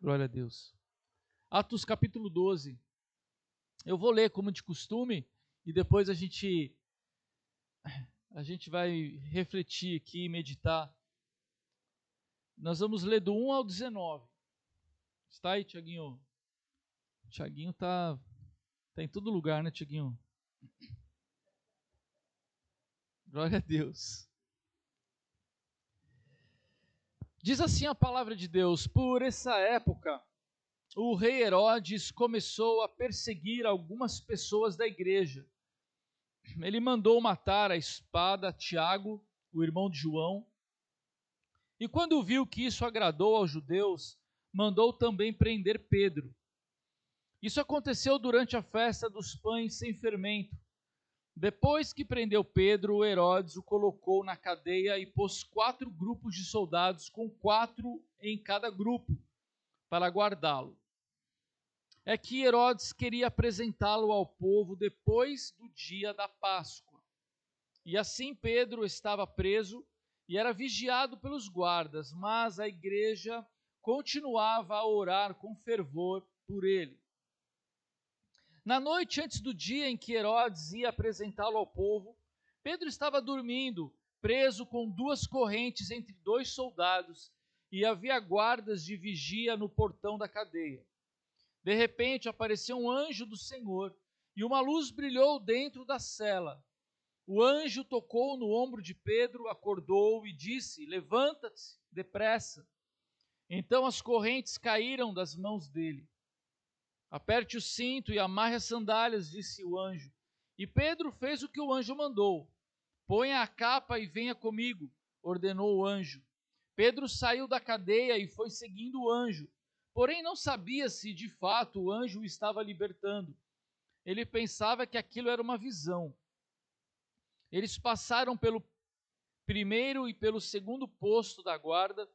Glória a Deus. Atos capítulo 12. Eu vou ler como de costume e depois a gente vai refletir aqui e meditar. Nós vamos ler do 1 ao 19. Está aí, Tiaguinho? Tiaguinho tá em todo lugar, né, Tiaguinho? Glória a Deus. Diz assim a palavra de Deus: por essa época, o rei Herodes começou a perseguir algumas pessoas da igreja. Ele mandou matar à espada Tiago, o irmão de João. E quando viu que isso agradou aos judeus, mandou também prender Pedro. Isso aconteceu durante a festa dos pães sem fermento. Depois que prendeu Pedro, Herodes o colocou na cadeia e pôs 4 grupos de soldados, com 4 em cada grupo, para guardá-lo. É que Herodes queria apresentá-lo ao povo depois do dia da Páscoa. E assim Pedro estava preso e era vigiado pelos guardas, mas a igreja continuava a orar com fervor por ele. Na noite antes do dia em que Herodes ia apresentá-lo ao povo, Pedro estava dormindo, preso com 2 correntes entre 2 soldados, e havia guardas de vigia no portão da cadeia. De repente apareceu um anjo do Senhor, e uma luz brilhou dentro da cela. O anjo tocou no ombro de Pedro, acordou e disse: levanta-te depressa. Então as correntes caíram das mãos dele. Aperte o cinto e amarre as sandálias, disse o anjo. E Pedro fez o que o anjo mandou. Ponha a capa e venha comigo, ordenou o anjo. Pedro saiu da cadeia e foi seguindo o anjo. Porém não sabia se de fato o anjo o estava libertando. Ele pensava que aquilo era uma visão. Eles passaram pelo primeiro e pelo segundo posto da guarda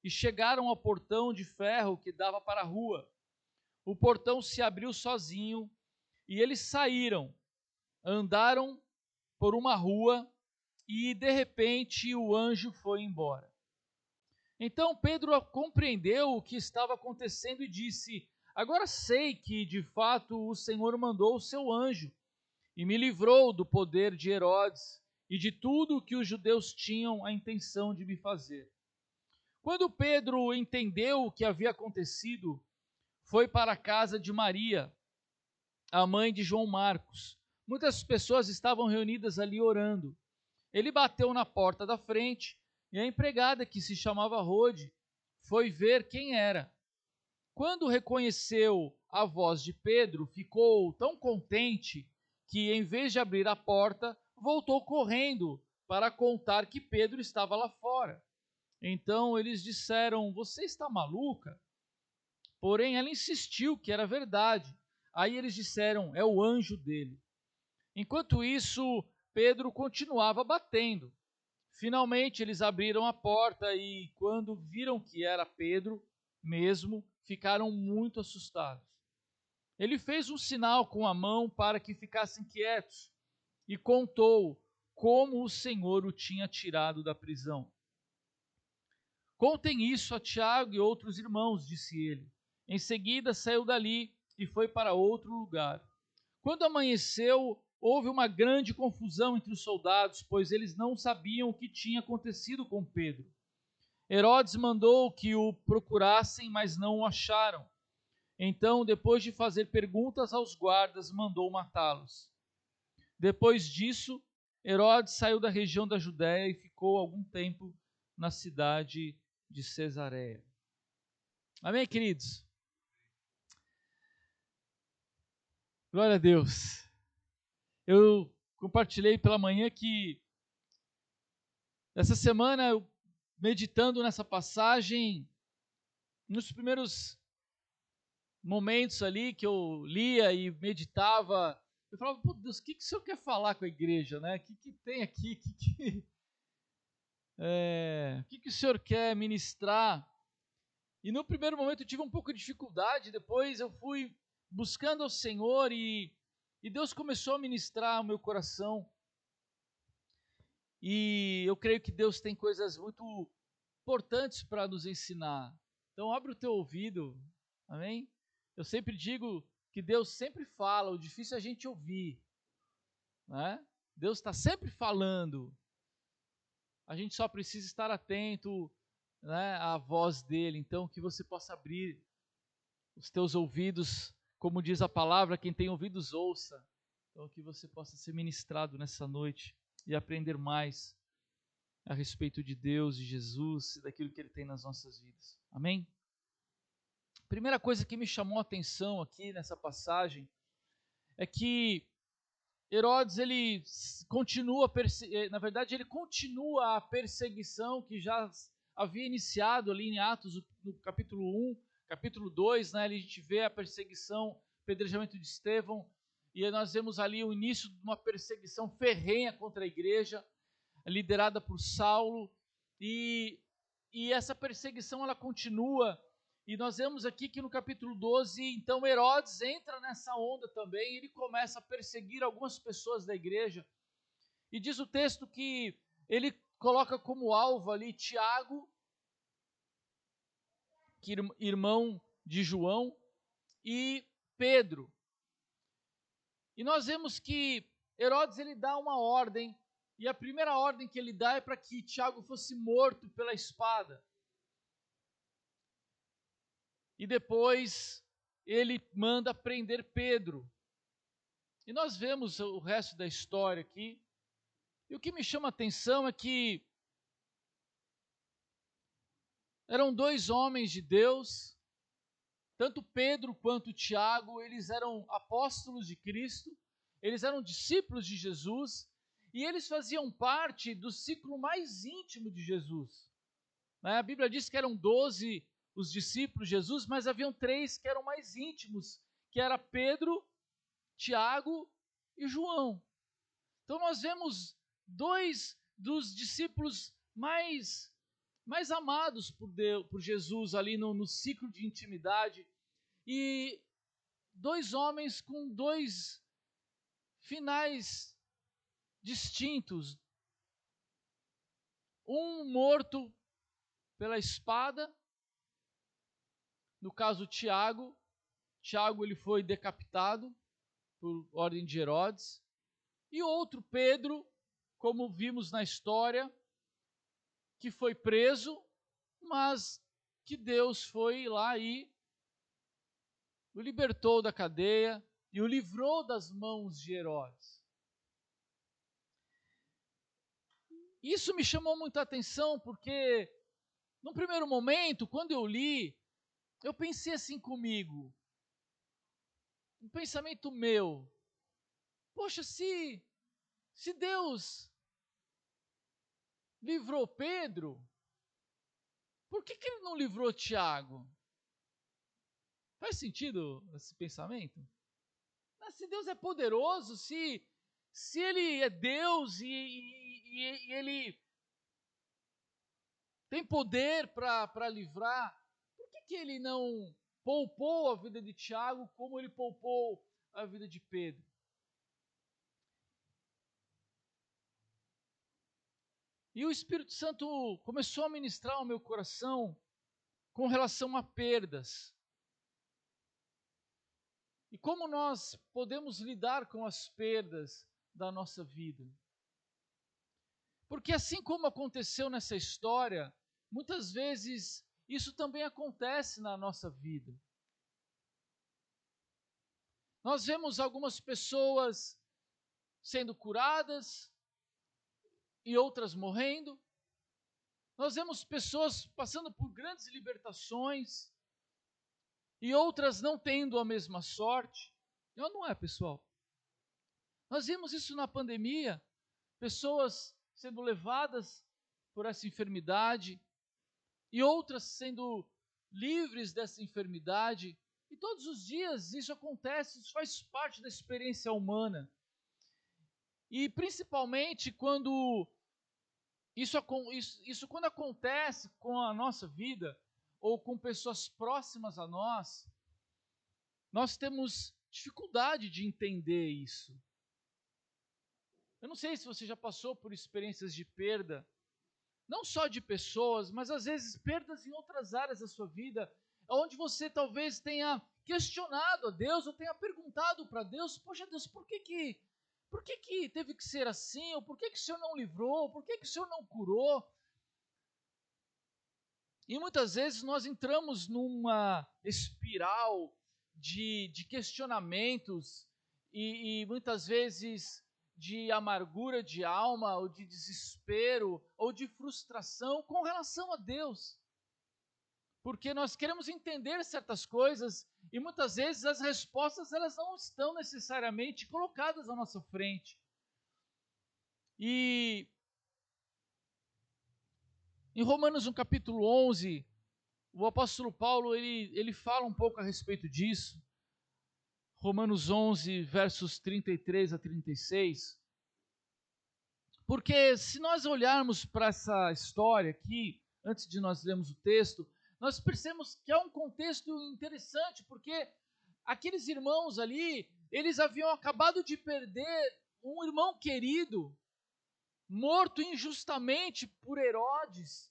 e chegaram ao portão de ferro que dava para a rua. O portão se abriu sozinho e eles saíram, andaram por uma rua e de repente o anjo foi embora. Então Pedro compreendeu o que estava acontecendo e disse: agora sei que de fato o Senhor mandou o seu anjo e me livrou do poder de Herodes e de tudo o que os judeus tinham a intenção de me fazer. Quando Pedro entendeu o que havia acontecido, foi para a casa de Maria, a mãe de João Marcos. Muitas pessoas estavam reunidas ali orando. Ele bateu na porta da frente e a empregada, que se chamava Rode, foi ver quem era. Quando reconheceu a voz de Pedro, ficou tão contente que, em vez de abrir a porta, voltou correndo para contar que Pedro estava lá fora. Então eles disseram: você está maluca? Porém, ela insistiu que era verdade. Aí eles disseram: é o anjo dele. Enquanto isso, Pedro continuava batendo. Finalmente, eles abriram a porta e, quando viram que era Pedro mesmo, ficaram muito assustados. Ele fez um sinal com a mão para que ficassem quietos e contou como o Senhor o tinha tirado da prisão. Contem isso a Tiago e outros irmãos, disse ele. Em seguida saiu dali e foi para outro lugar. Quando amanheceu, houve uma grande confusão entre os soldados, pois eles não sabiam o que tinha acontecido com Pedro. Herodes mandou que o procurassem, mas não o acharam. Então, depois de fazer perguntas aos guardas, mandou matá-los. Depois disso, Herodes saiu da região da Judéia e ficou algum tempo na cidade de Cesareia. Amém, queridos? Glória a Deus. Eu compartilhei pela manhã que essa semana, meditando nessa passagem, nos primeiros momentos ali que eu lia e meditava, eu falava: pô, Deus, o que o Senhor quer falar com a igreja, né? O que tem aqui? O que o Senhor quer ministrar? E no primeiro momento eu tive um pouco de dificuldade, depois eu fui buscando ao Senhor e Deus começou a ministrar o meu coração. E eu creio que Deus tem coisas muito importantes para nos ensinar. Então abre o teu ouvido, amém? Eu sempre digo que Deus sempre fala, o difícil é a gente ouvir, né? Deus está sempre falando, a gente só precisa estar atento, né, à voz dele. Então que você possa abrir os teus ouvidos, como diz a palavra, quem tem ouvidos ouça. Então que você possa ser ministrado nessa noite e aprender mais a respeito de Deus, de Jesus e daquilo que Ele tem nas nossas vidas. Amém? Primeira coisa que me chamou a atenção aqui nessa passagem é que Herodes, ele continua, na verdade, ele continua a perseguição que já havia iniciado ali em Atos, no capítulo 1, capítulo 2, né, ali a gente vê a perseguição, apedrejamento de Estevão, e nós vemos ali o início de uma perseguição ferrenha contra a igreja, liderada por Saulo, e essa perseguição ela continua, e nós vemos aqui que no capítulo 12, então Herodes entra nessa onda também, e ele começa a perseguir algumas pessoas da igreja, e diz o texto que ele coloca como alvo ali Tiago, que irmão de João, e Pedro. E nós vemos que Herodes ele dá uma ordem, e a primeira ordem que ele dá é para que Tiago fosse morto pela espada. E depois ele manda prender Pedro. E nós vemos o resto da história aqui. E o que me chama a atenção é que eram dois homens de Deus, tanto Pedro quanto Tiago, eles eram apóstolos de Cristo, eles eram discípulos de Jesus, e eles faziam parte do ciclo mais íntimo de Jesus. A Bíblia diz que eram 12 os discípulos de Jesus, mas haviam 3 que eram mais íntimos, que era Pedro, Tiago e João. Então nós vemos 2 dos discípulos mais amados por Deus, por Jesus ali no ciclo de intimidade, e 2 homens com 2 finais distintos. Um morto pela espada, no caso Tiago ele foi decapitado por ordem de Herodes, e outro Pedro, como vimos na história, que foi preso, mas que Deus foi lá e o libertou da cadeia e o livrou das mãos de Herodes. Isso me chamou muita atenção porque, num primeiro momento, quando eu li, eu pensei assim comigo, um pensamento meu, poxa, se Deus livrou Pedro, por que ele não livrou Tiago? Faz sentido esse pensamento? Mas se Deus é poderoso, se ele é Deus e ele tem poder para livrar, por que ele não poupou a vida de Tiago como ele poupou a vida de Pedro? E o Espírito Santo começou a ministrar ao meu coração com relação a perdas. E como nós podemos lidar com as perdas da nossa vida? Porque assim como aconteceu nessa história, muitas vezes isso também acontece na nossa vida. Nós vemos algumas pessoas sendo curadas e outras morrendo. Nós vemos pessoas passando por grandes libertações e outras não tendo a mesma sorte. Não é, pessoal? Nós vimos isso na pandemia, pessoas sendo levadas por essa enfermidade e outras sendo livres dessa enfermidade. E todos os dias isso acontece, isso faz parte da experiência humana. E principalmente quando isso quando acontece com a nossa vida ou com pessoas próximas a nós, nós temos dificuldade de entender isso. Eu não sei se você já passou por experiências de perda, não só de pessoas, mas às vezes perdas em outras áreas da sua vida, onde você talvez tenha questionado a Deus, ou tenha perguntado para Deus: poxa Deus, por que que teve que ser assim? Ou por que que o Senhor não livrou? Por que que o Senhor não curou? E muitas vezes nós entramos numa espiral de questionamentos e muitas vezes de amargura de alma, ou de desespero, ou de frustração com relação a Deus. Porque nós queremos entender certas coisas e muitas vezes as respostas elas não estão necessariamente colocadas à nossa frente. E em Romanos, no capítulo 11, o apóstolo Paulo ele fala um pouco a respeito disso. Romanos 11, versos 33 a 36. Porque se nós olharmos para essa história aqui, antes de nós lermos o texto, nós percebemos que é um contexto interessante, porque aqueles irmãos ali, eles haviam acabado de perder um irmão querido, morto injustamente por Herodes,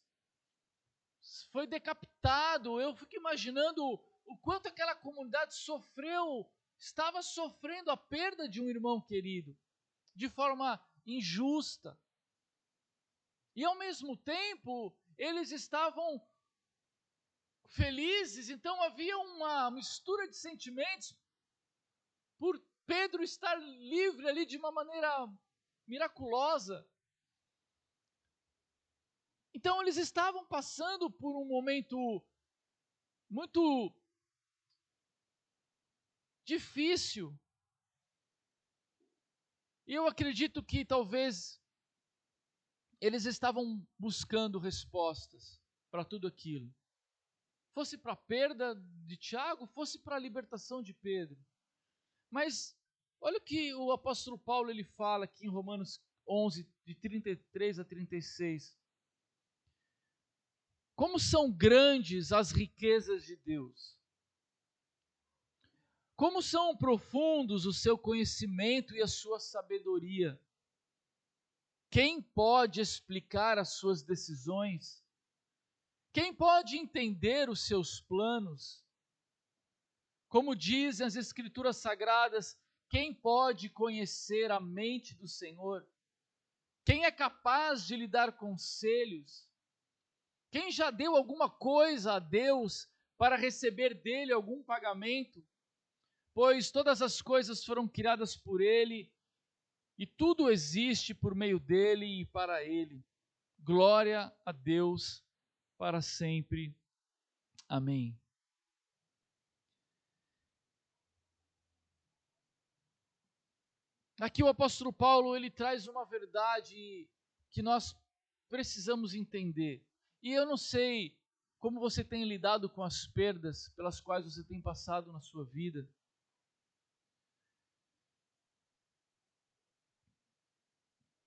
foi decapitado. Eu fico imaginando o quanto aquela comunidade sofreu, estava sofrendo a perda de um irmão querido, de forma injusta. E ao mesmo tempo, eles estavam felizes, então havia uma mistura de sentimentos por Pedro estar livre ali de uma maneira miraculosa. Então eles estavam passando por um momento muito difícil. E eu acredito que talvez eles estavam buscando respostas para tudo aquilo. Fosse para a perda de Tiago, fosse para a libertação de Pedro. Mas olha o que o apóstolo Paulo ele fala aqui em Romanos 11, de 33 a 36. Como são grandes as riquezas de Deus. Como são profundos o seu conhecimento e a sua sabedoria. Quem pode explicar as suas decisões? Quem pode entender os seus planos? Como dizem as Escrituras Sagradas, quem pode conhecer a mente do Senhor? Quem é capaz de lhe dar conselhos? Quem já deu alguma coisa a Deus para receber dele algum pagamento? Pois todas as coisas foram criadas por ele, e tudo existe por meio dele e para ele. Glória a Deus para sempre. Amém. Aqui o apóstolo Paulo, ele traz uma verdade que nós precisamos entender. E eu não sei como você tem lidado com as perdas pelas quais você tem passado na sua vida.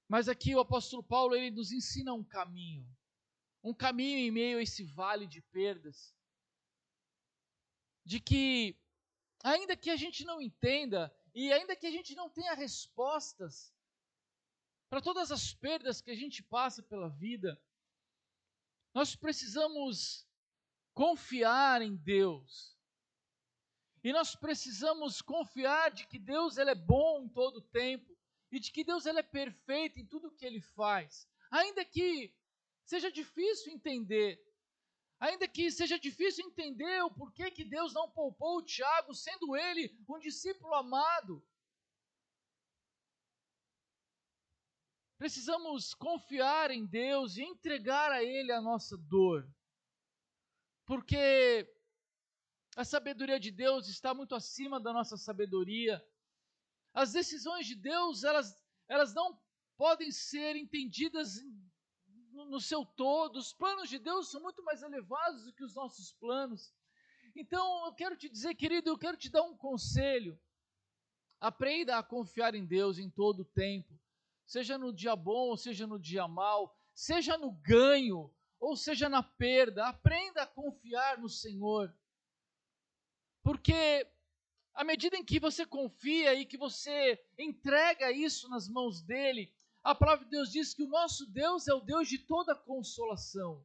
Mas aqui o apóstolo Paulo, ele nos ensina um caminho em meio a esse vale de perdas, de que, ainda que a gente não entenda, e ainda que a gente não tenha respostas para todas as perdas que a gente passa pela vida, nós precisamos confiar em Deus. E nós precisamos confiar de que Deus ele é bom em todo o tempo, e de que Deus ele é perfeito em tudo o que ele faz. Ainda que seja difícil entender, ainda que seja difícil entender o porquê que Deus não poupou o Tiago, sendo ele um discípulo amado. Precisamos confiar em Deus e entregar a Ele a nossa dor. Porque a sabedoria de Deus está muito acima da nossa sabedoria. As decisões de Deus, elas não podem ser entendidas no seu todo. Os planos de Deus são muito mais elevados do que os nossos planos. Então, eu quero te dizer, querido, eu quero te dar um conselho. Aprenda a confiar em Deus em todo o tempo. Seja no dia bom, ou seja no dia mau. Seja no ganho, ou seja na perda. Aprenda a confiar no Senhor. Porque à medida em que você confia e que você entrega isso nas mãos dele, A palavra de Deus diz que o nosso Deus é o Deus de toda consolação.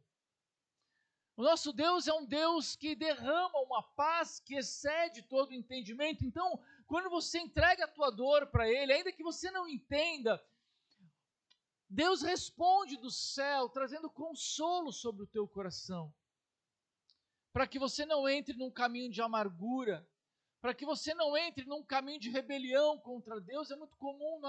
O nosso Deus é um Deus que derrama uma paz que excede todo o entendimento. Então, quando você entrega a tua dor para Ele, ainda que você não entenda, Deus responde do céu, trazendo consolo sobre o teu coração. Para que você não entre num caminho de amargura, para que você não entre num caminho de rebelião contra Deus. É muito comum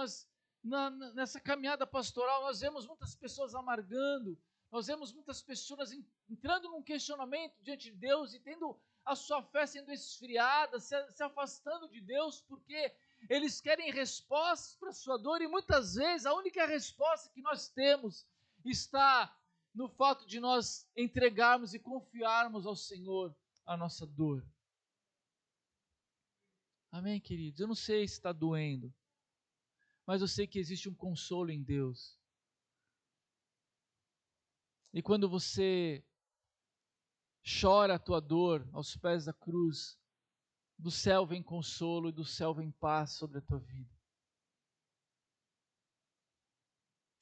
nessa caminhada pastoral, nós vemos muitas pessoas amargando, nós vemos muitas pessoas entrando num questionamento diante de Deus e tendo a sua fé sendo esfriada, se afastando de Deus, porque eles querem respostas para a sua dor, e muitas vezes a única resposta que nós temos está no fato de nós entregarmos e confiarmos ao Senhor a nossa dor. Amém, queridos? Eu não sei se está doendo, mas eu sei que existe um consolo em Deus. E quando você chora a tua dor aos pés da cruz, do céu vem consolo e do céu vem paz sobre a tua vida.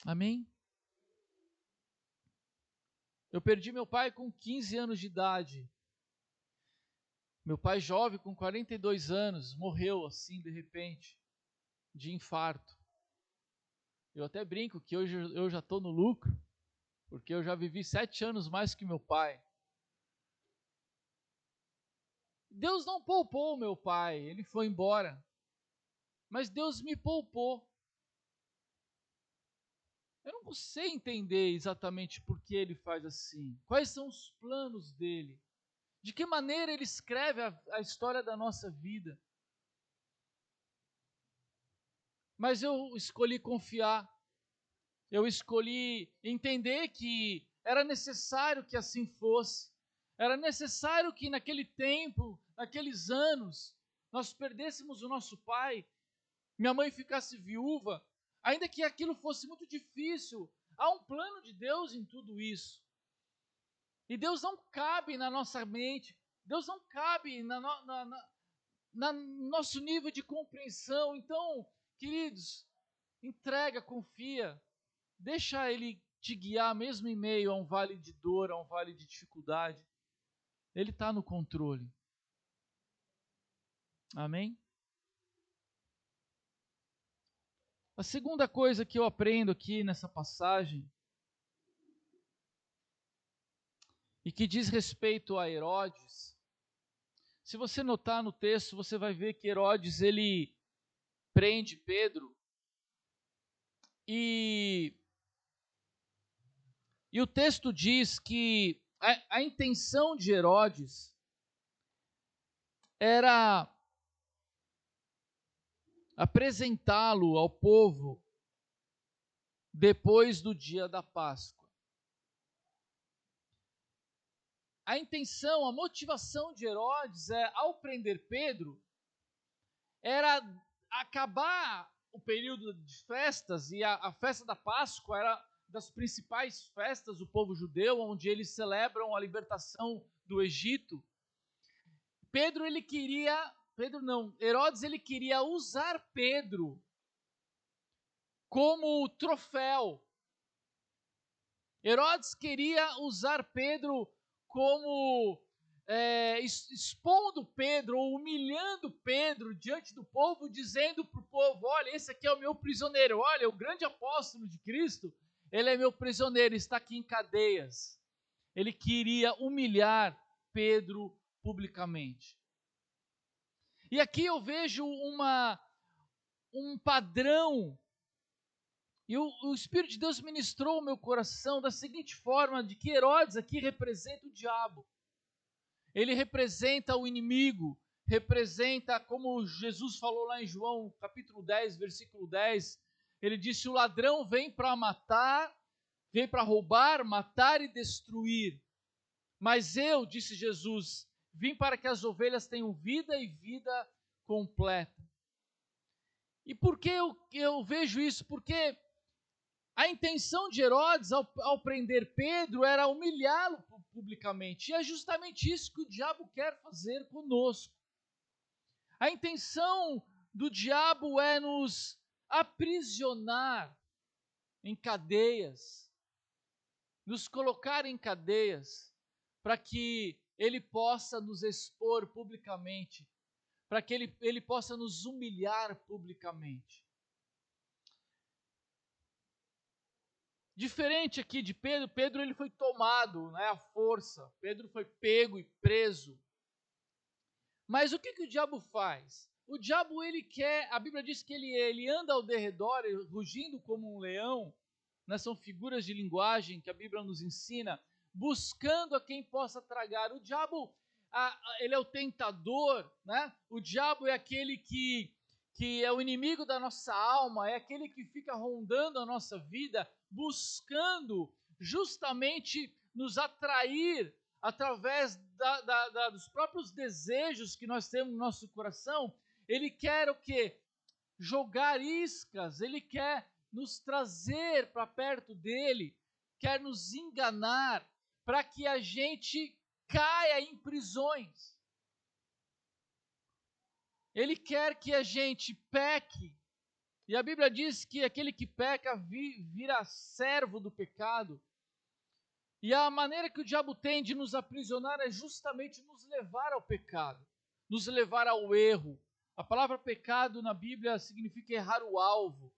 Amém? Eu perdi meu pai com 15 anos de idade. Meu pai jovem, com 42 anos, morreu assim de repente, de infarto. Eu até brinco que hoje eu já estou no lucro, porque eu já vivi 7 anos mais que meu pai. Deus não poupou meu pai, ele foi embora. Mas Deus me poupou. Eu não sei entender exatamente por que ele faz assim. Quais são os planos dele? De que maneira ele escreve a história da nossa vida? Mas eu escolhi confiar. Eu escolhi entender que era necessário que assim fosse. Era necessário que naquele tempo, naqueles anos, nós perdêssemos o nosso pai, minha mãe ficasse viúva, ainda que aquilo fosse muito difícil. Há um plano de Deus em tudo isso. E Deus não cabe na nossa mente, Deus não cabe no nosso nível de compreensão. Então, queridos, entrega, confia, deixa Ele te guiar mesmo em meio a um vale de dor, a um vale de dificuldade. Ele está no controle. Amém? A segunda coisa que eu aprendo aqui nessa passagem, e que diz respeito a Herodes, se você notar no texto, você vai ver que Herodes, ele prende Pedro, e o texto diz que a intenção de Herodes era apresentá-lo ao povo depois do dia da Páscoa. A intenção, a motivação de Herodes ao prender Pedro, era acabar o período de festas, e a festa da Páscoa era das principais festas do povo judeu, onde eles celebram a libertação do Egito. Herodes ele queria usar Pedro como troféu. Herodes queria usar Pedro como expondo Pedro, ou humilhando Pedro diante do povo, dizendo para o povo: olha, esse aqui é o meu prisioneiro, olha, o grande apóstolo de Cristo, ele é meu prisioneiro, está aqui em cadeias. Ele queria humilhar Pedro publicamente. E aqui eu vejo um padrão, e o Espírito de Deus ministrou o meu coração da seguinte forma, de que Herodes aqui representa o diabo. Ele representa o inimigo, representa, como Jesus falou lá em João, capítulo 10, versículo 10, ele disse: o ladrão vem para matar, vem para roubar, matar e destruir. Mas eu, disse Jesus, vim para que as ovelhas tenham vida e vida completa. E por que eu vejo isso? Porque a intenção de Herodes ao prender Pedro era humilhá-lo publicamente. E é justamente isso que o diabo quer fazer conosco. A intenção do diabo é nos aprisionar, em cadeias, nos colocar em cadeias, para que Ele possa nos expor publicamente, para que ele possa nos humilhar publicamente. Diferente aqui de Pedro, Pedro ele foi tomado, né, à força, Pedro foi pego e preso. Mas o que o diabo faz? O diabo, ele quer, a Bíblia diz que ele anda ao derredor, rugindo como um leão, né, são figuras de linguagem que a Bíblia nos ensina, buscando a quem possa tragar. O diabo, ele é o tentador, né? O diabo é aquele que é o inimigo da nossa alma, é aquele que fica rondando a nossa vida, buscando justamente nos atrair através dos próprios desejos que nós temos no nosso coração. Ele quer o quê? Jogar iscas, ele quer nos trazer para perto dele, quer nos enganar, para que a gente caia em prisões. Ele quer que a gente peque, e a Bíblia diz que aquele que peca vira servo do pecado. E a maneira que o diabo tem de nos aprisionar é justamente nos levar ao pecado, nos levar ao erro. A palavra pecado na Bíblia significa errar o alvo.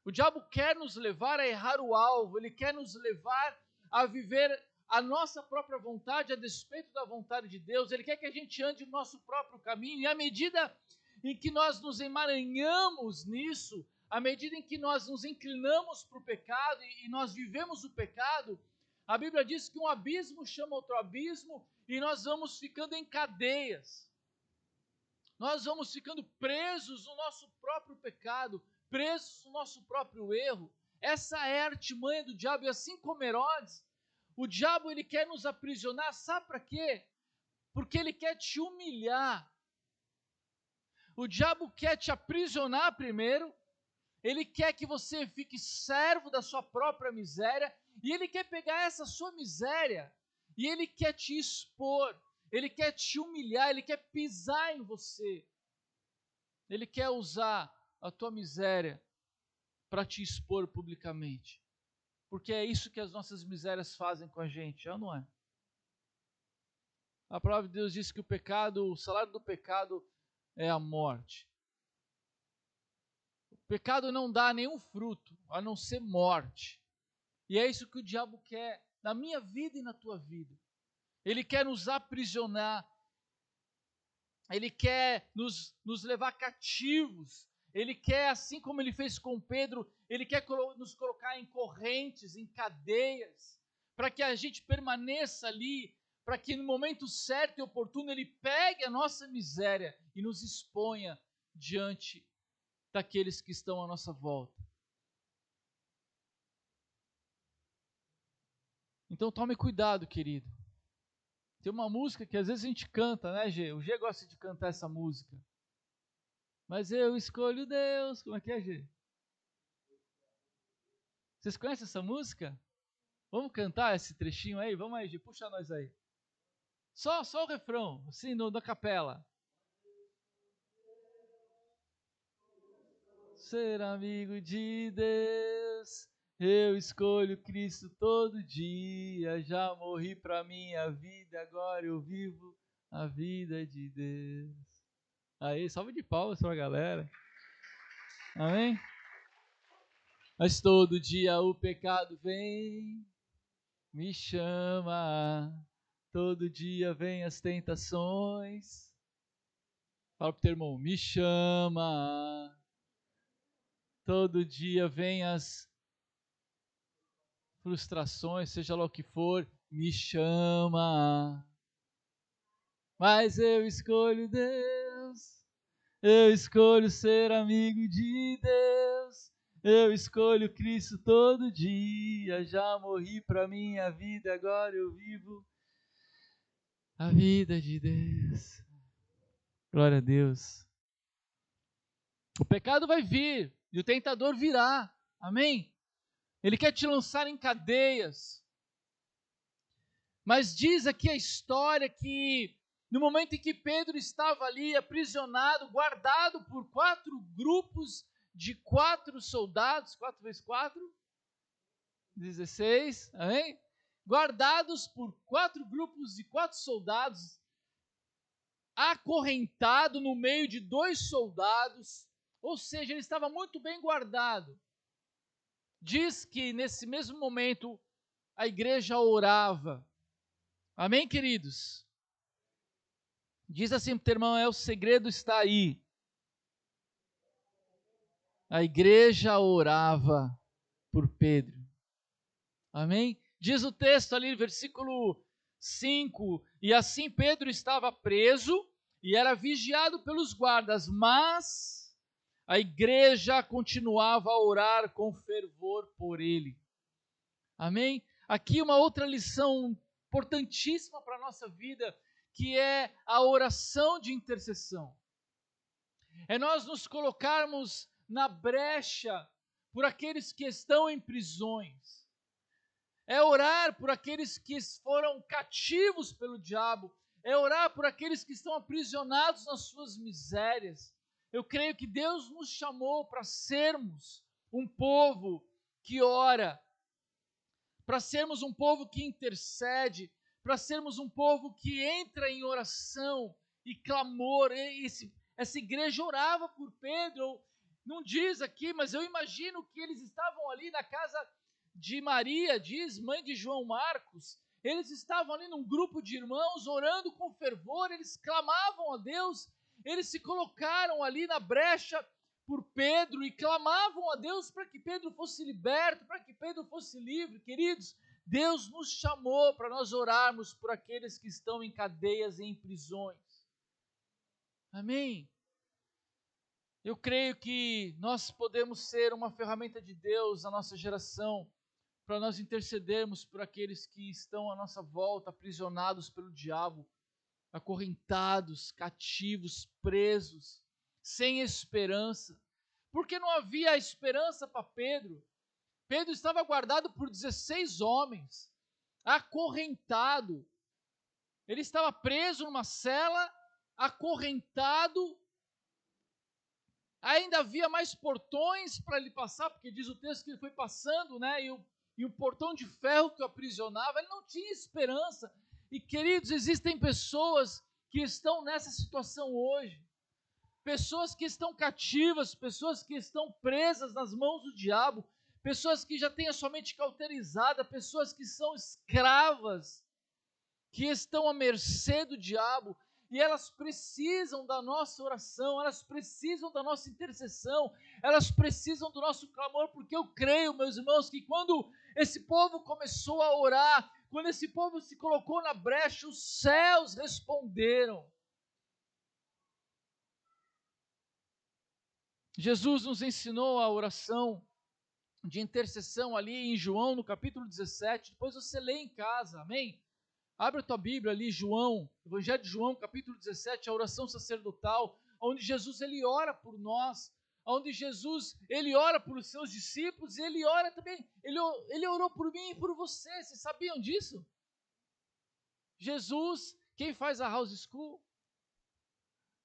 O diabo quer nos levar a errar o alvo, ele quer nos levar a viver a nossa própria vontade a despeito da vontade de Deus. Ele quer que a gente ande no nosso próprio caminho, e à medida em que nós nos emaranhamos nisso, à medida em que nós nos inclinamos para o pecado e nós vivemos o pecado, a Bíblia diz que um abismo chama outro abismo e nós vamos ficando em cadeias. Nós vamos ficando presos no nosso próprio pecado, presos no nosso próprio erro. Essa é a artimanha do diabo, e assim como Herodes, o diabo ele quer nos aprisionar, sabe para quê? Porque ele quer te humilhar. O diabo quer te aprisionar primeiro, ele quer que você fique servo da sua própria miséria, e ele quer pegar essa sua miséria, e ele quer te expor, ele quer te humilhar, ele quer pisar em você. Ele quer usar a tua miséria para te expor publicamente. Porque é isso que as nossas misérias fazem com a gente, ou não é? A palavra de Deus diz que o salário do pecado é a morte. O pecado não dá nenhum fruto, a não ser morte. E é isso que o diabo quer na minha vida e na tua vida. Ele quer nos aprisionar. Ele quer nos levar cativos. Ele quer, assim como ele fez com Pedro, ele quer nos colocar em correntes, em cadeias, para que a gente permaneça ali, para que no momento certo e oportuno ele pegue a nossa miséria e nos exponha diante daqueles que estão à nossa volta. Então tome cuidado, querido. Tem uma música que às vezes a gente canta, né, Gê? O Gê gosta de cantar essa música. Mas eu escolho Deus. Como é que é, Gê? Vocês conhecem essa música? Vamos cantar esse trechinho aí? Vamos aí, Gê, puxa nós aí. Só o refrão, assim, da capela. Ser amigo de Deus, eu escolho Cristo todo dia. Já morri pra minha vida, agora eu vivo a vida de Deus. Aí, salve de palmas pra galera. Amém? Mas todo dia o pecado vem, me chama. Todo dia vem as tentações. Fala pro teu irmão, me chama. Todo dia vem as frustrações, seja lá o que for, me chama. Mas eu escolho Deus, eu escolho ser amigo de Deus, eu escolho Cristo todo dia. Já morri pra minha vida, agora eu vivo a vida de Deus. Glória a Deus. O pecado vai vir e o tentador virá. Amém? Ele quer te lançar em cadeias. Mas diz aqui a história que no momento em que Pedro estava ali aprisionado, guardado por 4 grupos de 4 soldados, 4 vezes 4, 16, amém? Guardados por 4 grupos de 4 soldados, acorrentado no meio de 2 soldados, ou seja, ele estava muito bem guardado. Diz que nesse mesmo momento a igreja orava. Amém, queridos? Diz assim para o teu irmão, o segredo está aí. A igreja orava por Pedro. Amém? Diz o texto ali, versículo 5, e assim Pedro estava preso e era vigiado pelos guardas, mas a igreja continuava a orar com fervor por ele. Amém? Aqui uma outra lição importantíssima para a nossa vida, que é a oração de intercessão. É nós nos colocarmos na brecha por aqueles que estão em prisões. É orar por aqueles que foram cativos pelo diabo. É orar por aqueles que estão aprisionados nas suas misérias. Eu creio que Deus nos chamou para sermos um povo que ora, para sermos um povo que intercede, para sermos um povo que entra em oração e clamor. Essa igreja orava por Pedro. Não diz aqui, mas eu imagino que eles estavam ali na casa de Maria, diz, mãe de João Marcos. Eles estavam ali num grupo de irmãos, orando com fervor, eles clamavam a Deus, eles se colocaram ali na brecha por Pedro e clamavam a Deus para que Pedro fosse liberto, para que Pedro fosse livre. Queridos, Deus nos chamou para nós orarmos por aqueles que estão em cadeias e em prisões. Amém? Eu creio que nós podemos ser uma ferramenta de Deus na nossa geração, para nós intercedermos por aqueles que estão à nossa volta, aprisionados pelo diabo, acorrentados, cativos, presos, sem esperança. Porque não havia esperança para Pedro. Pedro estava guardado por 16 homens, acorrentado. Ele estava preso numa cela, acorrentado. Ainda havia mais portões para ele passar, porque diz o texto que ele foi passando, né? E o portão de ferro que o aprisionava, ele não tinha esperança. E, queridos, existem pessoas que estão nessa situação hoje. Pessoas que estão cativas, pessoas que estão presas nas mãos do diabo, pessoas que já têm a sua mente cauterizada, pessoas que são escravas, que estão à mercê do diabo. E elas precisam da nossa oração, elas precisam da nossa intercessão, elas precisam do nosso clamor, porque eu creio, meus irmãos, que quando esse povo começou a orar, quando esse povo se colocou na brecha, os céus responderam. Jesus nos ensinou a oração de intercessão ali em João, no capítulo 17, depois você lê em casa, amém? Abre a tua Bíblia ali, João, Evangelho de João, capítulo 17, a oração sacerdotal, onde Jesus ele ora por nós, onde Jesus ele ora por os seus discípulos, e ele ora também, ele orou por mim e por você, vocês sabiam disso? Jesus, quem faz a house school?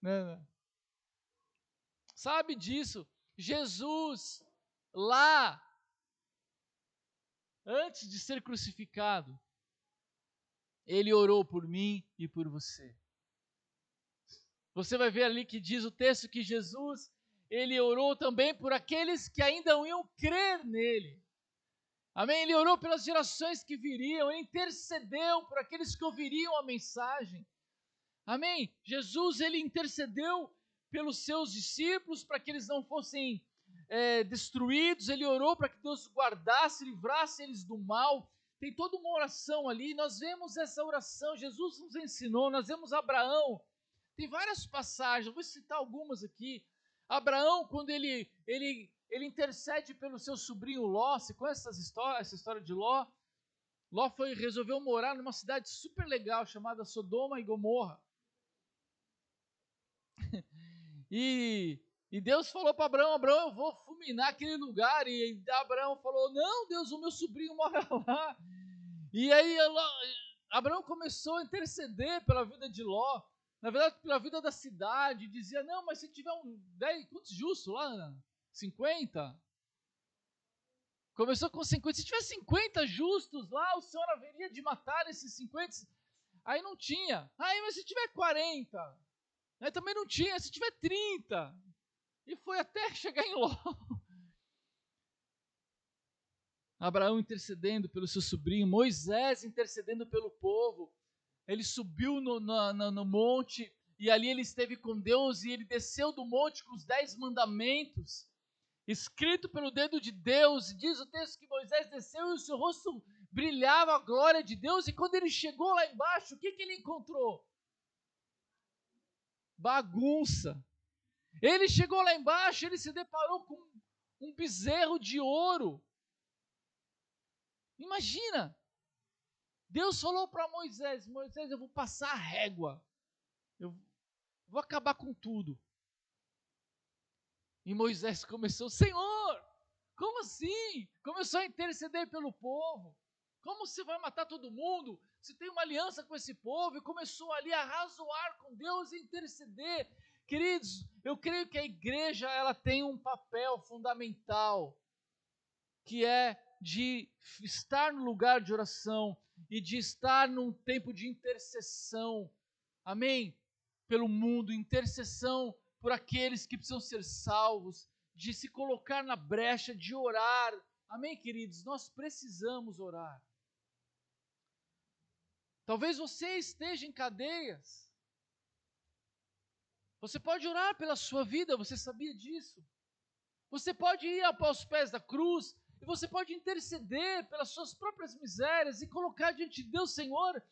Não. Sabe disso? Jesus, lá, antes de ser crucificado, ele orou por mim e por você. Você vai ver ali que diz o texto que Jesus, ele orou também por aqueles que ainda iam crer nele. Amém? Ele orou pelas gerações que viriam, ele intercedeu por aqueles que ouviriam a mensagem. Amém? Jesus, ele intercedeu pelos seus discípulos, para que eles não fossem destruídos, ele orou para que Deus guardasse, livrasse eles do mal. Tem toda uma oração ali, nós vemos essa oração, Jesus nos ensinou, nós vemos Abraão, tem várias passagens, eu vou citar algumas aqui. Abraão, quando ele intercede pelo seu sobrinho Ló, você conhece essa história de Ló? Ló resolveu morar numa cidade super legal, chamada Sodoma e Gomorra. E Deus falou para Abraão, eu vou fulminar aquele lugar. E Abraão falou, não, Deus, o meu sobrinho mora lá. E aí Abraão começou a interceder pela vida de Ló, na verdade pela vida da cidade, dizia, não, mas se tiver 10, quantos justos lá? 50? Começou com 50. Se tiver 50 justos lá, o Senhor haveria de matar esses 50. Aí não tinha. Aí, mas se tiver 40, aí também não tinha. Se tiver 30. E foi até chegar em Ló. Abraão intercedendo pelo seu sobrinho, Moisés intercedendo pelo povo. Ele subiu no monte e ali ele esteve com Deus e ele desceu do monte com os 10 mandamentos, escrito pelo dedo de Deus. E diz o texto que Moisés desceu e o seu rosto brilhava a glória de Deus. E quando ele chegou lá embaixo, o que ele encontrou? Bagunça. Ele chegou lá embaixo, ele se deparou com um bezerro de ouro. Imagina, Deus falou para Moisés, Moisés, eu vou passar a régua, eu vou acabar com tudo. E Moisés começou, Senhor, como assim? Começou a interceder pelo povo. Como você vai matar todo mundo? Você tem uma aliança com esse povo. E começou ali a razoar com Deus e interceder. Queridos, eu creio que a igreja ela tem um papel fundamental, que é de estar no lugar de oração e de estar num tempo de intercessão, amém? Pelo mundo, intercessão por aqueles que precisam ser salvos, de se colocar na brecha, de orar, amém, queridos? Nós precisamos orar. Talvez você esteja em cadeias, você pode orar pela sua vida, você sabia disso? Você pode ir aos pés da cruz, e você pode interceder pelas suas próprias misérias e colocar diante de Deus, Senhor,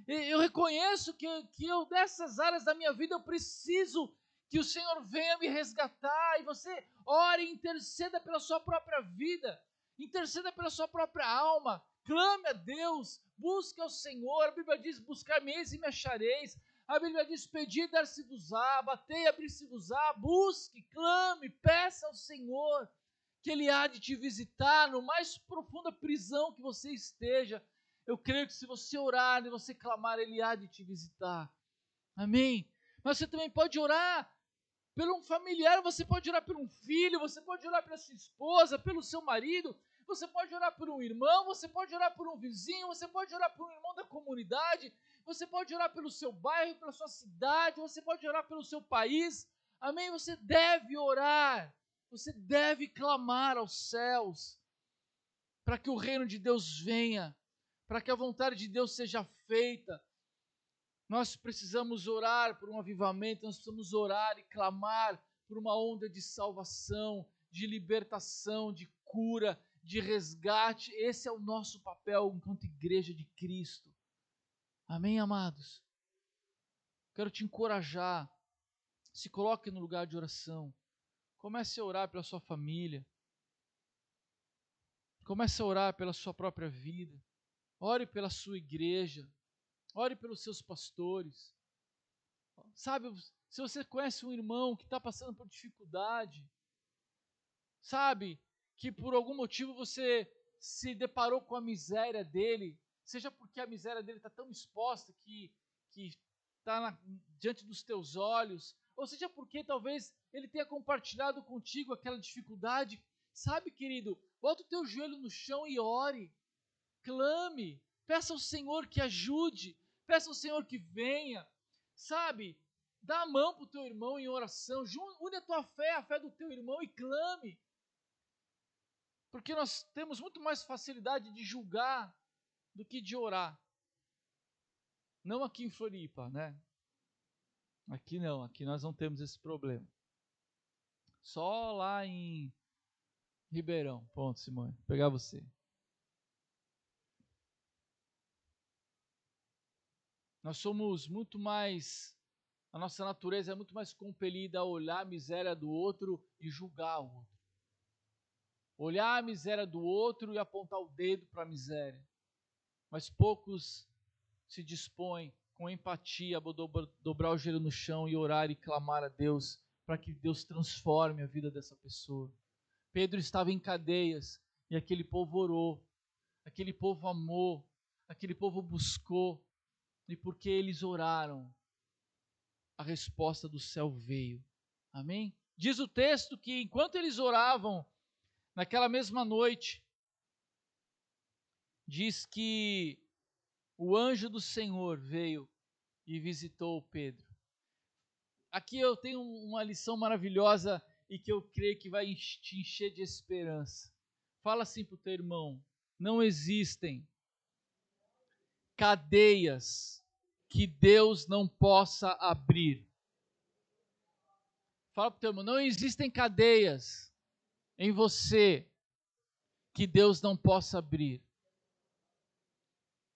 eu reconheço que eu dessas áreas da minha vida eu preciso que o Senhor venha me resgatar, e você ore e interceda pela sua própria vida, interceda pela sua própria alma, clame a Deus, busque ao Senhor. A Bíblia diz, buscar-me-eis e me achareis. A Bíblia diz, pedi, dar-se-vos-á, batei, abrir-se-vos-á. Busque, clame, peça ao Senhor, que Ele há de te visitar no mais profunda prisão que você esteja. Eu creio que se você orar e você clamar, Ele há de te visitar. Amém? Mas você também pode orar pelo um familiar, você pode orar por um filho, você pode orar pela sua esposa, pelo seu marido, você pode orar por um irmão, você pode orar por um vizinho, você pode orar por um irmão da comunidade, você pode orar pelo seu bairro, pela sua cidade, você pode orar pelo seu país. Amém? Você deve orar, você deve clamar aos céus, para que o reino de Deus venha, para que a vontade de Deus seja feita. Nós precisamos orar por um avivamento, nós precisamos orar e clamar por uma onda de salvação, de libertação, de cura, de resgate. Esse é o nosso papel enquanto igreja de Cristo. Amém, amados? Quero te encorajar, se coloque no lugar de oração. Comece a orar pela sua família. Comece a orar pela sua própria vida. Ore pela sua igreja. Ore pelos seus pastores. Sabe, se você conhece um irmão que está passando por dificuldade, sabe, que por algum motivo você se deparou com a miséria dele, seja porque a miséria dele está tão exposta que está diante dos teus olhos, ou seja porque talvez ele tenha compartilhado contigo aquela dificuldade, sabe, querido, bota o teu joelho no chão e ore, clame, peça ao Senhor que ajude, peça ao Senhor que venha, sabe, dá a mão para o teu irmão em oração, une a tua fé, a fé do teu irmão e clame, porque nós temos muito mais facilidade de julgar do que de orar. Não aqui em Floripa, né? Aqui não, aqui nós não temos esse problema. Só lá em Ribeirão. Ponto, Simone. Vou pegar você. Nós somos muito mais, a nossa natureza é muito mais compelida a olhar a miséria do outro e julgar o outro. Olhar a miséria do outro e apontar o dedo para a miséria. Mas poucos se dispõem com empatia a dobrar o joelho no chão e orar e clamar a Deus para que Deus transforme a vida dessa pessoa. Pedro estava em cadeias e aquele povo orou, aquele povo amou, aquele povo buscou, e porque eles oraram, a resposta do céu veio. Amém? Diz o texto que enquanto eles oravam, naquela mesma noite, diz que o anjo do Senhor veio e visitou Pedro. Aqui eu tenho uma lição maravilhosa e que eu creio que vai te encher de esperança. Fala assim para o teu irmão: não existem cadeias que Deus não possa abrir. Fala para o teu irmão: não existem cadeias em você que Deus não possa abrir.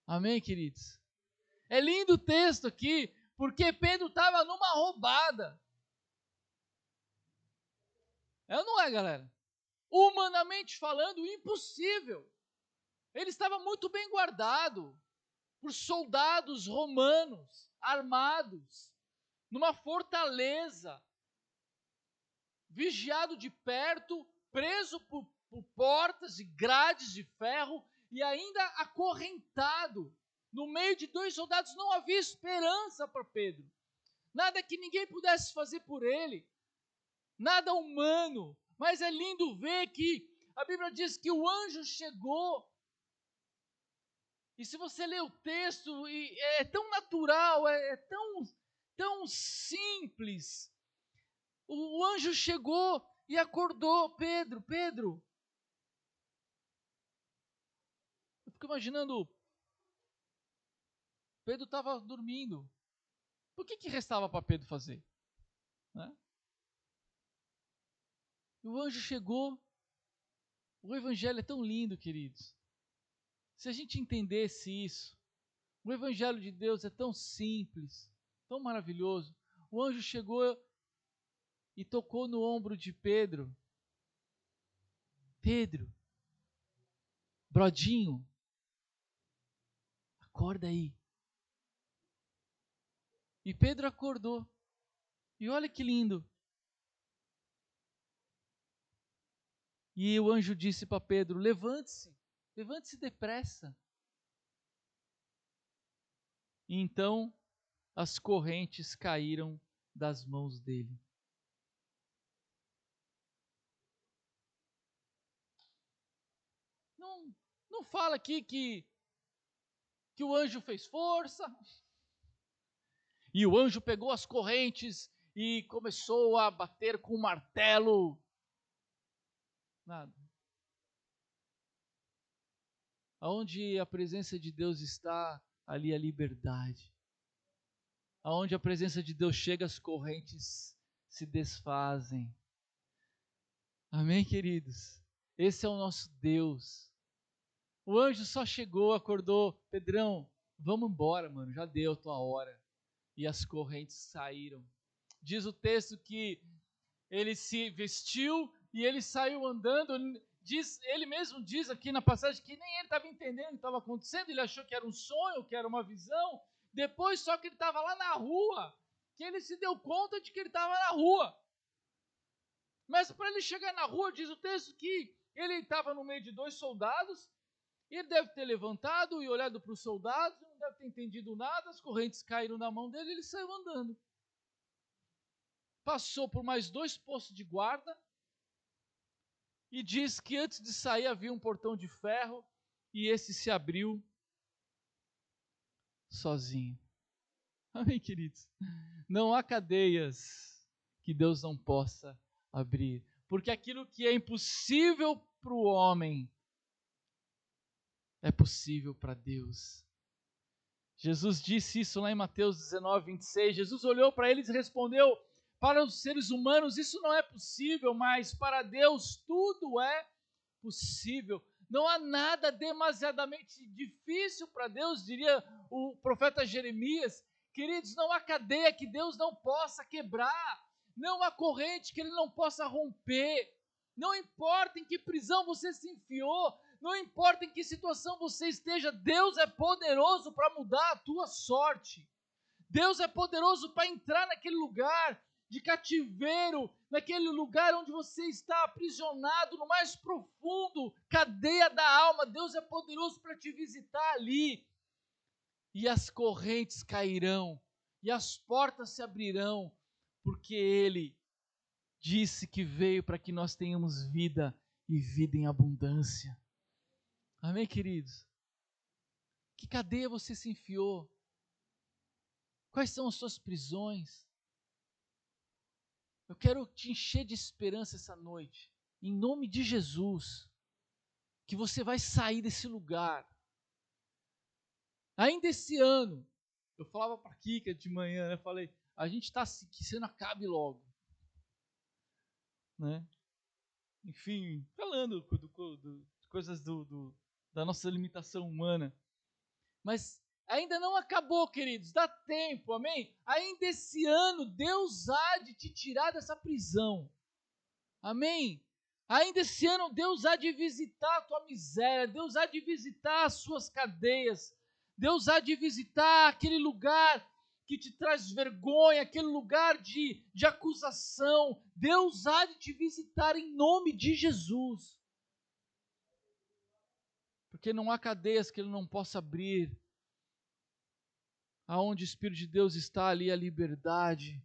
Amém, queridos? É lindo o texto aqui, porque Pedro estava numa roubada. É ou não é, galera? Humanamente falando, impossível. Ele estava muito bem guardado por soldados romanos, armados, numa fortaleza, vigiado de perto, preso por portas e grades de ferro e ainda acorrentado. No meio de 2 soldados não havia esperança para Pedro. Nada que ninguém pudesse fazer por ele. Nada humano. Mas é lindo ver que a Bíblia diz que o anjo chegou. E se você ler o texto, é tão natural, é tão simples. O anjo chegou e acordou Pedro. Pedro. Eu fico imaginando, Pedro estava dormindo. O que restava para Pedro fazer? Né? O anjo chegou. O evangelho é tão lindo, queridos. Se a gente entendesse isso, o evangelho de Deus é tão simples, tão maravilhoso. O anjo chegou e tocou no ombro de Pedro. Pedro, brodinho, acorda aí. E Pedro acordou. E olha que lindo. E o anjo disse para Pedro: levante-se, levante-se depressa. E então as correntes caíram das mãos dele. Não fala aqui que o anjo fez força. E o anjo pegou as correntes e começou a bater com o martelo. Nada. Aonde a presença de Deus está, ali a liberdade. Aonde a presença de Deus chega, as correntes se desfazem. Amém, queridos? Esse é o nosso Deus. O anjo só chegou, acordou. Pedrão, vamos embora, mano, já deu a tua hora. E as correntes saíram. Diz o texto que ele se vestiu e ele saiu andando. Ele mesmo diz aqui na passagem que nem ele estava entendendo o que estava acontecendo. Ele achou que era um sonho, que era uma visão. Depois só que ele estava lá na rua, que ele se deu conta de que ele estava na rua. Mas para ele chegar na rua, diz o texto que ele estava no meio de 2 soldados. Ele deve ter levantado e olhado para os soldados, não deve ter entendido nada, as correntes caíram na mão dele e ele saiu andando. Passou por mais 2 postos de guarda e diz que antes de sair havia um portão de ferro e esse se abriu sozinho. Amém, queridos? Não há cadeias que Deus não possa abrir, porque aquilo que é impossível para o homem é possível para Deus. Jesus disse isso lá em Mateus 19, 26. Jesus olhou para eles e respondeu: para os seres humanos isso não é possível, mas para Deus tudo é possível. Não há nada demasiadamente difícil para Deus, diria o profeta Jeremias. Queridos, não há cadeia que Deus não possa quebrar, não há corrente que Ele não possa romper. Não importa em que prisão você se enfiou, não importa em que situação você esteja, Deus é poderoso para mudar a tua sorte. Deus é poderoso para entrar naquele lugar de cativeiro, naquele lugar onde você está aprisionado, no mais profundo cadeia da alma. Deus é poderoso para te visitar ali. E as correntes cairão, e as portas se abrirão, porque Ele disse que veio para que nós tenhamos vida e vida em abundância. Amém, queridos? Que cadeia você se enfiou? Quais são as suas prisões? Eu quero te encher de esperança essa noite, em nome de Jesus, que você vai sair desse lugar. Ainda esse ano, eu falava para a Kika de manhã, eu falei, a gente está que isso não acabe logo. Né? Enfim, falando de coisas da nossa limitação humana. Mas ainda não acabou, queridos, dá tempo, amém? Ainda esse ano, Deus há de te tirar dessa prisão, amém? Ainda esse ano, Deus há de visitar a tua miséria, Deus há de visitar as suas cadeias, Deus há de visitar aquele lugar que te traz vergonha, aquele lugar de acusação. Deus há de te visitar em nome de Jesus. Porque não há cadeias que Ele não possa abrir. Aonde o Espírito de Deus está, ali a liberdade.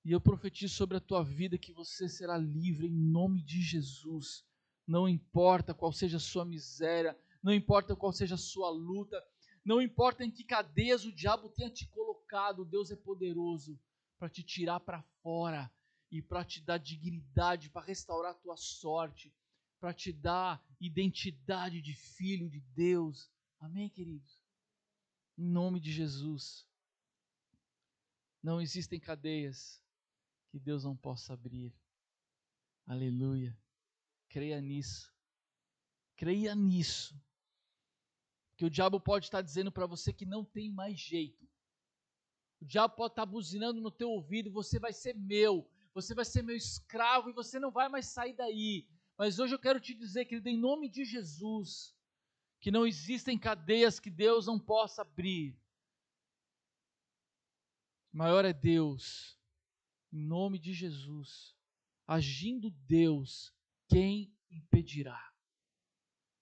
E eu profetizo sobre a tua vida que você será livre em nome de Jesus. Não importa qual seja a sua miséria, não importa qual seja a sua luta, não importa em que cadeias o diabo tenha te colocado, Deus é poderoso para te tirar para fora e para te dar dignidade, para restaurar a tua sorte, para te dar identidade de filho de Deus. Amém, queridos? Em nome de Jesus. Não existem cadeias que Deus não possa abrir. Aleluia. Creia nisso. Creia nisso. Que o diabo pode estar dizendo para você que não tem mais jeito. O diabo pode estar buzinando no teu ouvido, você vai ser meu escravo e você não vai mais sair daí. Mas hoje eu quero te dizer, querido, em nome de Jesus, que não existem cadeias que Deus não possa abrir. Maior é Deus. Em nome de Jesus. Agindo Deus, quem impedirá?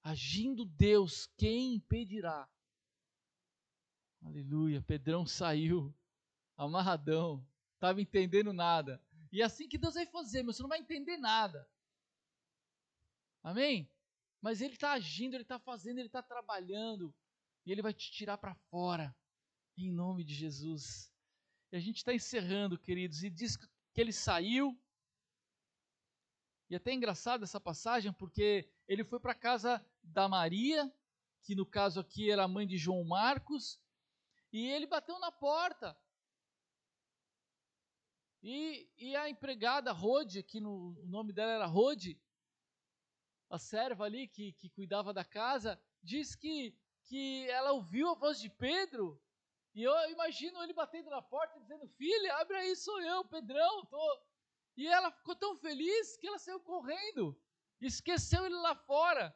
Agindo Deus, quem impedirá? Aleluia, Pedrão saiu amarradão, estava entendendo nada. E é assim que Deus vai fazer, mas você não vai entender nada. Amém? Mas Ele está agindo, Ele está fazendo, Ele está trabalhando. E Ele vai te tirar para fora, em nome de Jesus. E a gente está encerrando, queridos, e diz que Ele saiu. E até é engraçado essa passagem, porque ele foi para a casa da Maria, que no caso aqui era a mãe de João Marcos, e ele bateu na porta. E a empregada Rode, que o nome dela era Rode, a serva ali que cuidava da casa, diz que ela ouviu a voz de Pedro, e eu imagino ele batendo na porta e dizendo, filha, abre aí, sou eu, Pedrão, E ela ficou tão feliz que ela saiu correndo, esqueceu ele lá fora.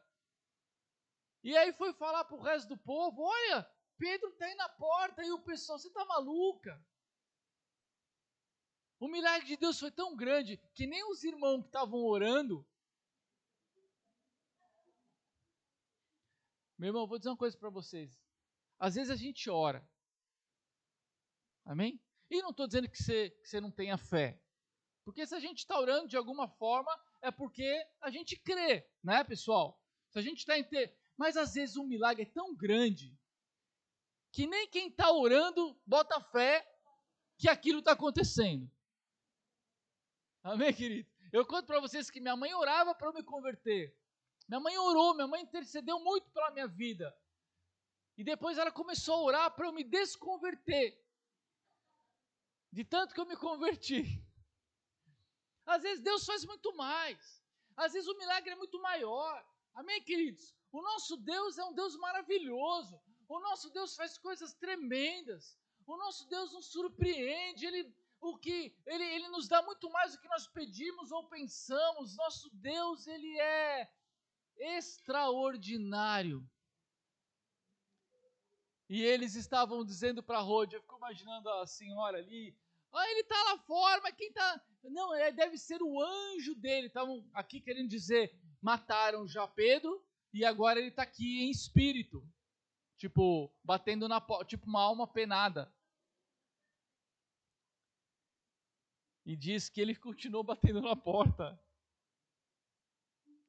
E aí foi falar para o resto do povo, olha, Pedro está aí na porta, e o pessoal, você está maluca? O milagre de Deus foi tão grande, que nem os irmãos que estavam orando. Meu irmão, vou dizer uma coisa para vocês. Às vezes a gente ora. Amém? E não estou dizendo que você não tenha fé. Porque se a gente está orando de alguma forma, é porque a gente crê, né, pessoal? Se a gente está Mas às vezes o milagre é tão grande que nem quem está orando bota fé que aquilo está acontecendo. Amém, querido? Eu conto para vocês que minha mãe orava para eu me converter. Minha mãe orou, minha mãe intercedeu muito pela minha vida. E depois ela começou a orar para eu me desconverter. De tanto que eu me converti. Às vezes Deus faz muito mais. Às vezes o milagre é muito maior. Amém, queridos? O nosso Deus é um Deus maravilhoso. O nosso Deus faz coisas tremendas. O nosso Deus nos surpreende. Ele nos dá muito mais do que nós pedimos ou pensamos. Nosso Deus, Ele é extraordinário. E eles estavam dizendo para Rode, eu fico imaginando a senhora ali, ele está lá fora, mas quem está... Não, deve ser o anjo dele. Estavam aqui querendo dizer, mataram já Pedro e agora ele está aqui em espírito. Tipo, batendo na porta, tipo uma alma penada. E diz que ele continuou batendo na porta.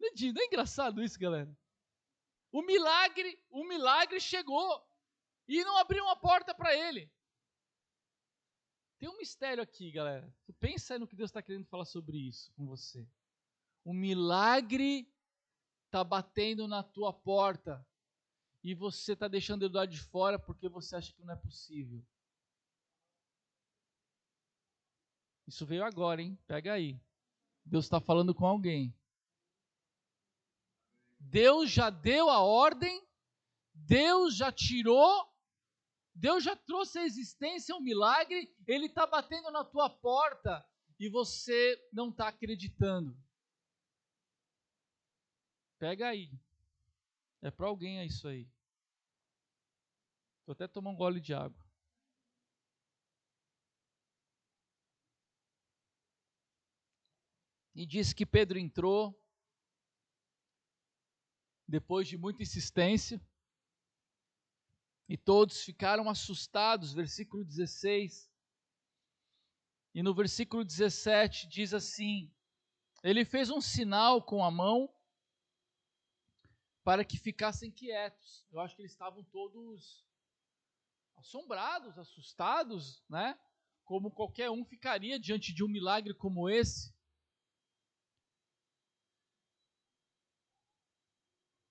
Não é engraçado isso, galera? O milagre chegou. e não abriam a porta para ele. Tem um mistério aqui, galera. Pensa aí no que Deus está querendo falar sobre isso com você. O milagre está batendo na tua porta e você está deixando ele do lado de fora porque você acha que não é possível. Isso veio agora, hein? Pega aí. Deus está falando com alguém. Deus já deu a ordem, Deus já tirou, Deus já trouxe à existência um milagre, Ele está batendo na tua porta e você não está acreditando. Pega aí. É para alguém isso aí. Vou até tomar um gole de água. E disse que Pedro entrou, depois de muita insistência, e todos ficaram assustados, versículo 16. E no versículo 17 diz assim: ele fez um sinal com a mão para que ficassem quietos. Eu acho que eles estavam todos assombrados, assustados, né? Como qualquer um ficaria diante de um milagre como esse.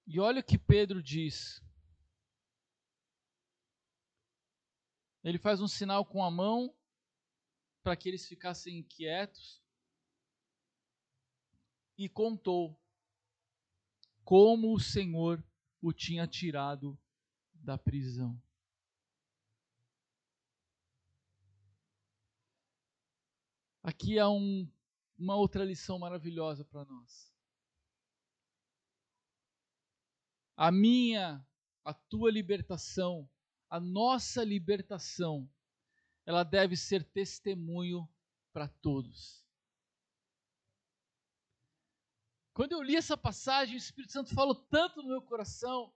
E olha o que Pedro diz. Ele faz um sinal com a mão para que eles ficassem quietos e contou como o Senhor o tinha tirado da prisão. Aqui há uma outra lição maravilhosa para nós. A tua libertação, a nossa libertação, ela deve ser testemunho para todos. Quando eu li essa passagem, o Espírito Santo falou tanto no meu coração.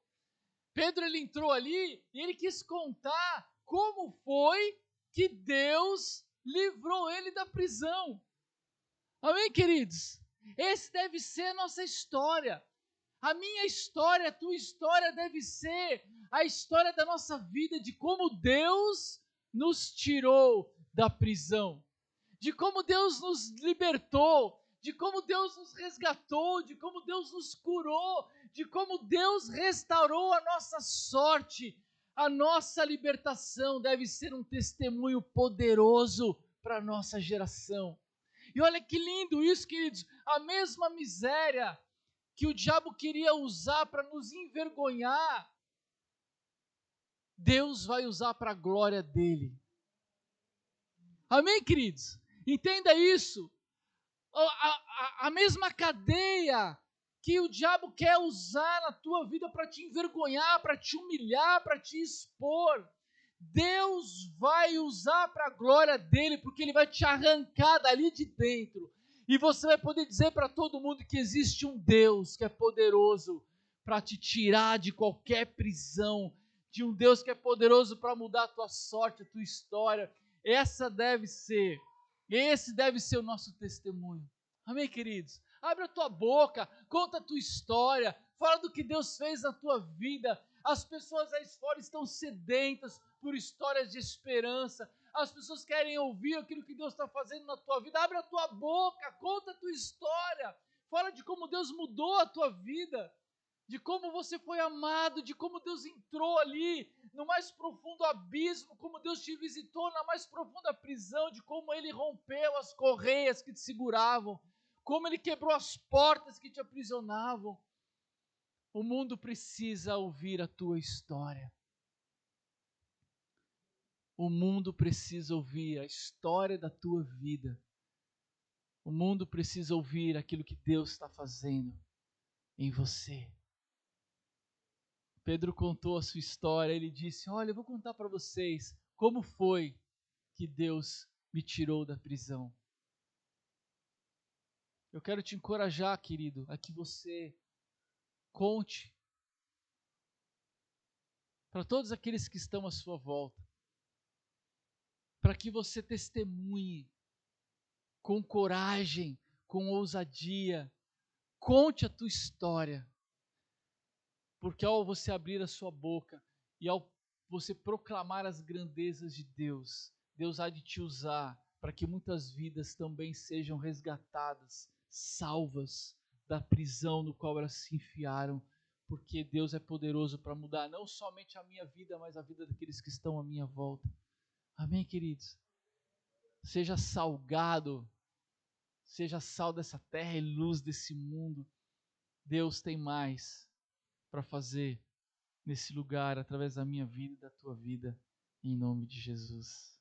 Pedro, ele entrou ali e ele quis contar como foi que Deus livrou ele da prisão. Amém, queridos? Esse deve ser a nossa história. A minha história, a tua história deve ser a história da nossa vida, de como Deus nos tirou da prisão, de como Deus nos libertou, de como Deus nos resgatou, de como Deus nos curou, de como Deus restaurou a nossa sorte. A nossa libertação deve ser um testemunho poderoso para a nossa geração. E olha que lindo isso, queridos, a mesma miséria que o diabo queria usar para nos envergonhar, Deus vai usar para a glória dele. Amém, queridos? Entenda isso. A mesma cadeia que o diabo quer usar na tua vida para te envergonhar, para te humilhar, para te expor, Deus vai usar para a glória dele, porque ele vai te arrancar dali de dentro. E você vai poder dizer para todo mundo que existe um Deus que é poderoso para te tirar de qualquer prisão, de um Deus que é poderoso para mudar a tua sorte, a tua história. Esse deve ser o nosso testemunho. Amém, queridos? Abre a tua boca, conta a tua história, fala do que Deus fez na tua vida. As pessoas aí fora estão sedentas por histórias de esperança. As pessoas querem ouvir aquilo que Deus está fazendo na tua vida. Abre a tua boca, conta a tua história. Fala de como Deus mudou a tua vida, de como você foi amado, de como Deus entrou ali no mais profundo abismo, como Deus te visitou na mais profunda prisão, de como Ele rompeu as correias que te seguravam, como Ele quebrou as portas que te aprisionavam. O mundo precisa ouvir a tua história. O mundo precisa ouvir a história da tua vida. O mundo precisa ouvir aquilo que Deus está fazendo em você. Pedro contou a sua história, ele disse: olha, eu vou contar para vocês como foi que Deus me tirou da prisão. Eu quero te encorajar, querido, a que você conte para todos aqueles que estão à sua volta, para que você testemunhe com coragem, com ousadia, conte a tua história, porque ao você abrir a sua boca e ao você proclamar as grandezas de Deus, Deus há de te usar para que muitas vidas também sejam resgatadas, salvas da prisão no qual elas se enfiaram, porque Deus é poderoso para mudar não somente a minha vida, mas a vida daqueles que estão à minha volta. Amém, queridos? Seja salgado, seja sal dessa terra e luz desse mundo. Deus tem mais para fazer nesse lugar, através da minha vida e da tua vida, em nome de Jesus.